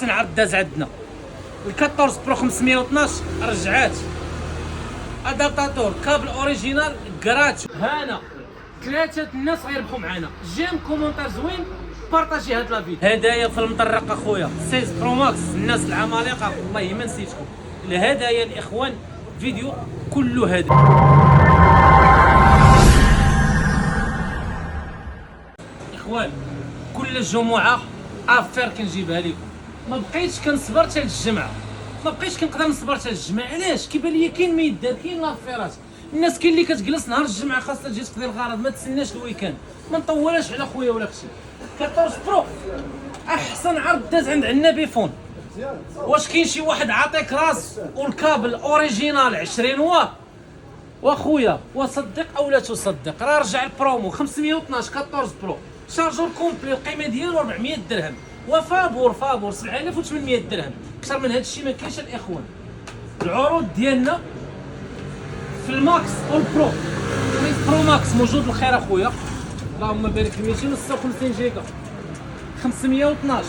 احسن عرض داز عندنا. ال 14 برو 512 رجعات، ادابتاتور، كابل اوريجينال كراتش. هانا ثلاثه الناس غيربحوا معنا. جيم كومونتير زوين، بارطاجي هاد لا فيديو. هدايا في المطرق اخويا 16 برو ماكس. الناس العمالقه والله ما نسيتكم. الهدايا الاخوان فيديو كله هدايا. اخوان كل جمعه افير كنجيبها لكم. ما بقيتش كنصبر حتى الجمعه، ما بقيتش كنقدر نصبر حتى الجمعه. علاش؟ كيبان ليا كاين ما يدار، كاين لافيرات. الناس كاين اللي كتجلس نهار الجمعه خاصها تجي تقضي الغرض، ما تسناش الويكاند. ما نطولش على خويا ولا كشي. 14 برو احسن عرض داز عند عندنا بيفون. واش كاين شي واحد عاطيك راس والكابل اوريجينال 20 واط؟ واخويا وصدق او لا تصدق راه رجع البرومو 512 14 برو، شارجور كومبلي، القيمه ديالو 400 درهم، وفابور 7800 درهم. اكثر من هذا الشيء ما كاينش الاخوان. العروض ديالنا في الماكس والبرو. برو ماكس موجود الخير اخويا، اللهم بارك. 256 جيجا 512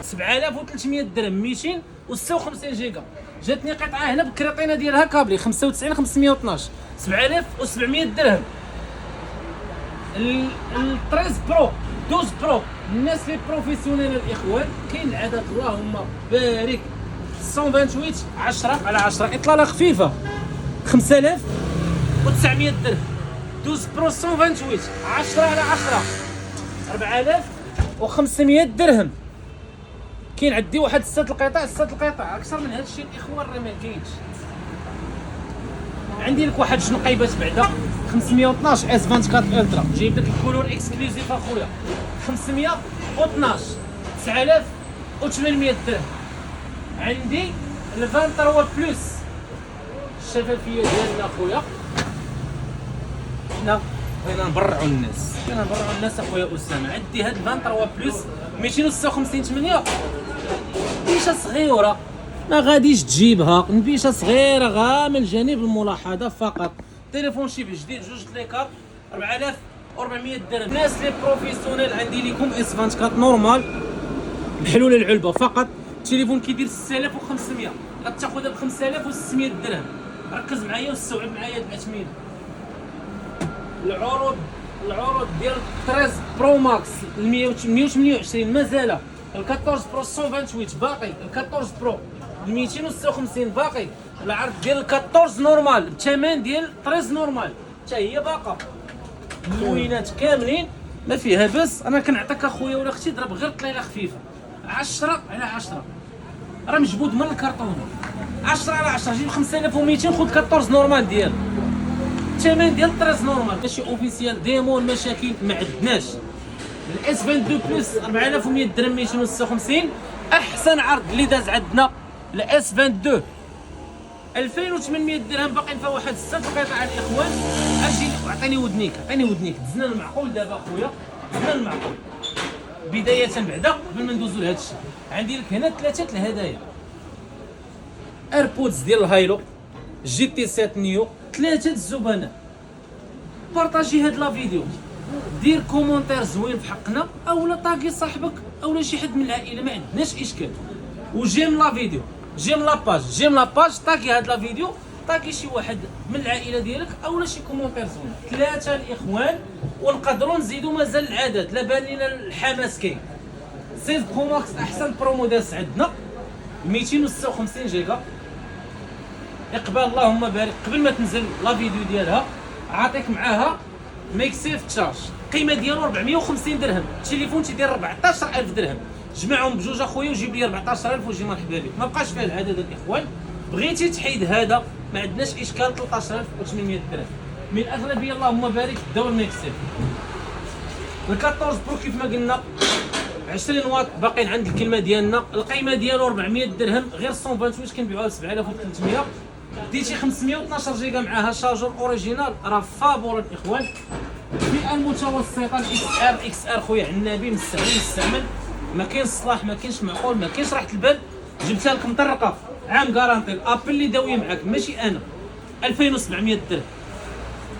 7300 درهم. 256 جيجا. جاتني قطعه هنا بالكريطينه ديالها كابلي 95 512 7700 درهم. ال 13 برو 12 برو الناس لي بروفيسيونيل الاخوان كاين العدد اللهم بارك 128 10 على 10 اطلاله خفيفه 5900 درهم. 12 برو 128 10 على 10 4500 درهم. كاين عندي واحد 6 القطع اكثر من هذا الشيء الاخوان راه ما كاينش. عندي لك واحد جنقيبات بعدا 512 اس 24 الترا، جايب لك الكولور اكسكلوزيف اخويا 512 9800 درهم. عندي ال 23 بلس الشفافيه ديالنا اخويا. حنا بغينا نبرعوا الناس، اخويا اسامه. عندي هاد 23 بلس 256 8 نبيشه صغيره ما غاديش تجيبها، نبيشه صغيره غا من جانب الملاحظه فقط. تليفون شيب جديد جوج تليكار 4400 درهم. الناس لي بروفيسيونيل عندي لكم اس 24 نورمال بحلول العلبه فقط. التليفون كيدير 6500 غتاخذها ب 5600 درهم. ركز معايا واستوعب معايا الاثمنه. العروض ديال 13 برو ماكس 128 مازال. ال 14 برو 128 باقي. ال 14 برو 256 باقي. العرض ديال ال 14 نورمال بالثمن ديال 13 نورمال حتى هي باقا. الموينات كاملين ما فيها بس. انا كنعطيك اخويا ولا اختي ضرب غير طليله خفيفه 10 على 10 راه مجبود من الكرتون. 10 على 10 جيب 5200 خذ 14 نورمال ديال الثمن ديال 13 نورمال. ماشي اوفيسيال ديمون مشاكل ما عندناش. الاس 22 بلس 4100 درهم 256 احسن عرض اللي داز عندنا. الاس 22 2800 درهم باقيين فيها واحد 6 قطع الاخوان. اجي عطيني ودنيك دزنا المعقول دابا اخويا، دزنا المعقول بدايه بعدا قبل ما ندوزو لهذا الشيء. عندي لك هنا 3 الهدايا. ايربودز ديال الهايلو جي تي 7 نيو 3 الزبناء. بارطاجي هاد لا فيديو، دير كومونتير زوين في حقنا اولا طاقي صاحبك اولا شي حد من العائله، ما عندناش اشكال. وجيم لا فيديو، جيم لاباج طاقي هاد لا فيديو، طاقي شي واحد من العائله ديالك اولا شي كومونتير زوين. 3 الاخوان ونقدروا نزيدوا مازال العدد، لا بان لينا الحماس كاين. 16 برو ماكس احسن برومو داز عندنا 256 جيجا. اقبال اللهم بارك. قبل ما تنزل لا فيديو ديالها عاطيك معاها ميك سيف تشارج، القيمه ديالو 450 درهم. التليفون تيدير 14000 درهم. جمعهم بجوج اخويا وجيب لي 14000 وجي مرحبا بك. ما بقاش فيها العدد الاخوان. بغيتي تحيد هذا ما عندناش اشكال 13800 درهم. من الاغلبيه اللهم بارك داو الميك سيف. ال 14 برو كيف ما قلنا 20 واط باقيين عند الكلمه ديالنا. القيمه ديالو 400 درهم غير 128 كنبيعوها ب 7300. ديتي 512 جيجا معاها شارجور اوريجينال راه فابور الاخوان. الفئه المتوسطه الاكس ار خويا عنابي مستعمل ما كاينش صلاح، ما كاينش معقول، ما كاينش راحه البال. جبتها لك مطرقه عام كارانتي. الابل اللي داوي معاك ماشي انا 2700 درهم.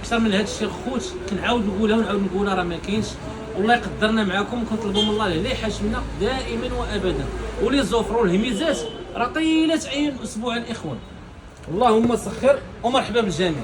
اكثر من هذا الشيء خوت كنعاود نقولها راه ما كاينش. والله يقدرنا معاكم. كنطلبوا من الله لا يحاشمنا دائما وابدا. ولي زوفر والهميزات راه طيلات عين اسبوع الاخوان. اللهم سخر ومرحبا بالجميع.